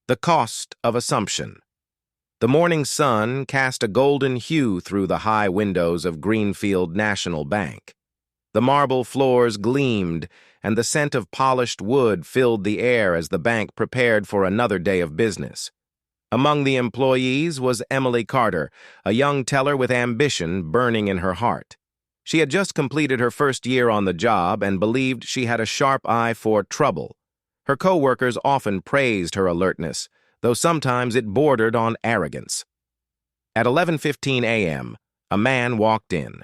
The Cost of Assumption. The morning sun cast a golden hue through the high windows of Greenfield National Bank. The marble floors gleamed, and the scent of polished wood filled the air as the bank prepared for another day of business. Among the employees was Emily Carter, a young teller with ambition burning in her heart. She had just completed her first year on the job and believed she had a sharp eye for trouble. Her co-workers often praised her alertness, though sometimes it bordered on arrogance. At 11:15 a.m., a man walked in.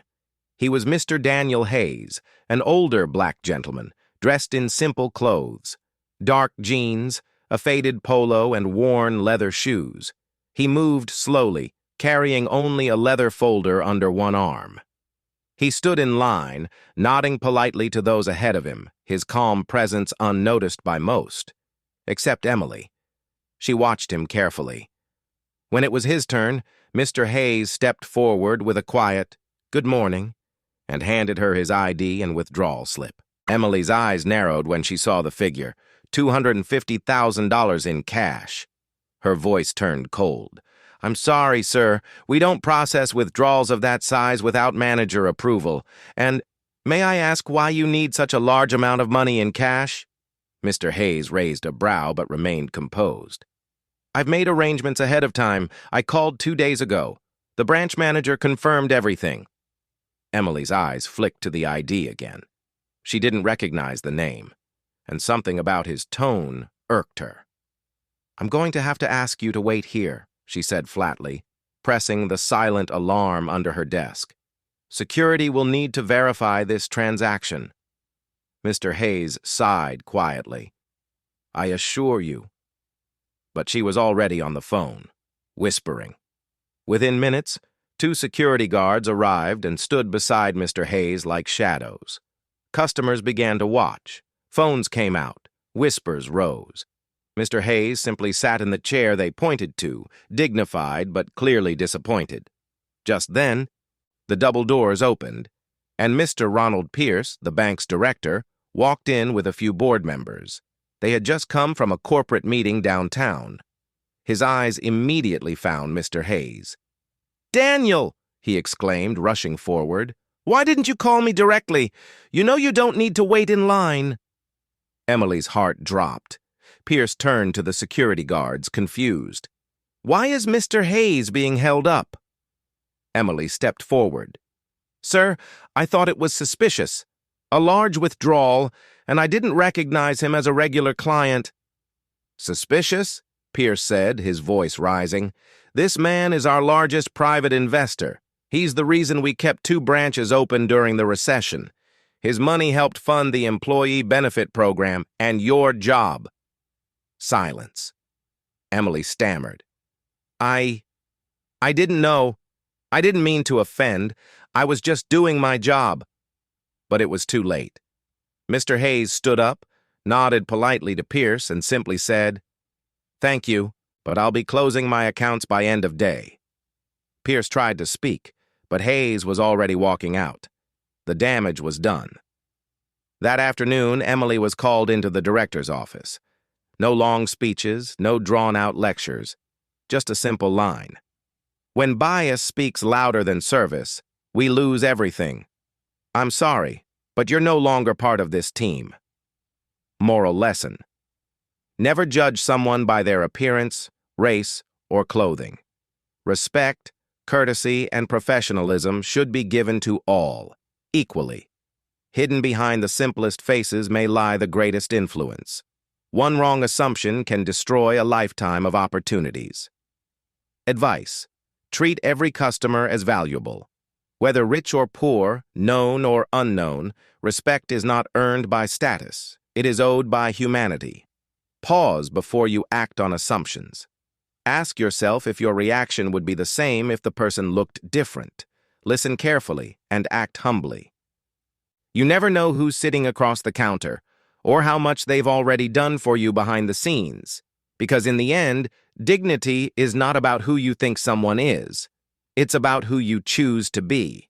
He was Mr. Daniel Hayes, an older black gentleman, dressed in simple clothes. Dark jeans, a faded polo, and worn leather shoes. He moved slowly, carrying only a leather folder under one arm. He stood in line, nodding politely to those ahead of him, his calm presence unnoticed by most, except Emily. She watched him carefully. When it was his turn, Mr. Hayes stepped forward with a quiet, "Good morning," and handed her his ID and withdrawal slip. Emily's eyes narrowed when she saw the figure, $250,000 in cash. Her voice turned cold. "I'm sorry, sir. We don't process withdrawals of that size without manager approval. And may I ask why you need such a large amount of money in cash?" Mr. Hayes raised a brow but remained composed. "I've made arrangements ahead of time. I called 2 days ago. The branch manager confirmed everything." Emily's eyes flicked to the ID again. She didn't recognize the name, and something about his tone irked her. "I'm going to have to ask you to wait here," she said flatly, pressing the silent alarm under her desk. "Security will need to verify this transaction." Mr. Hayes sighed quietly. "I assure you." But she was already on the phone, whispering. Within minutes, 2 security guards arrived and stood beside Mr. Hayes like shadows. Customers began to watch. Phones came out. Whispers rose. Mr. Hayes simply sat in the chair they pointed to, dignified but clearly disappointed. Just then, the double doors opened, and Mr. Ronald Pierce, the bank's director, walked in with a few board members. They had just come from a corporate meeting downtown. His eyes immediately found Mr. Hayes. "Daniel!" he exclaimed, rushing forward. "Why didn't you call me directly? You know you don't need to wait in line." Emily's heart dropped. Pierce turned to the security guards, confused. "Why is Mr. Hayes being held up?" Emily stepped forward. "Sir, I thought it was suspicious. A large withdrawal, and I didn't recognize him as a regular client." "Suspicious?" Pierce said, his voice rising. "This man is our largest private investor. He's the reason we kept 2 branches open during the recession. His money helped fund the employee benefit program and your job." Silence. Emily stammered. I didn't know. I didn't mean to offend. I was just doing my job." But it was too late. Mr. Hayes stood up, nodded politely to Pierce, and simply said, "Thank you, but I'll be closing my accounts by end of day." Pierce tried to speak, but Hayes was already walking out. The damage was done. That afternoon, Emily was called into the director's office. No long speeches, no drawn-out lectures, just a simple line. When bias speaks louder than service, we lose everything. I'm sorry, but you're no longer part of this team. Moral lesson. Never judge someone by their appearance, race, or clothing. Respect, courtesy, and professionalism should be given to all, equally. Hidden behind the simplest faces may lie the greatest influence. One wrong assumption can destroy a lifetime of opportunities. Advice. Treat every customer as valuable. Whether rich or poor, known or unknown, respect is not earned by status. It is owed by humanity. Pause before you act on assumptions. Ask yourself if your reaction would be the same if the person looked different. Listen carefully and act humbly. You never know who's sitting across the counter, or how much they've already done for you behind the scenes. Because in the end, dignity is not about who you think someone is. It's about who you choose to be.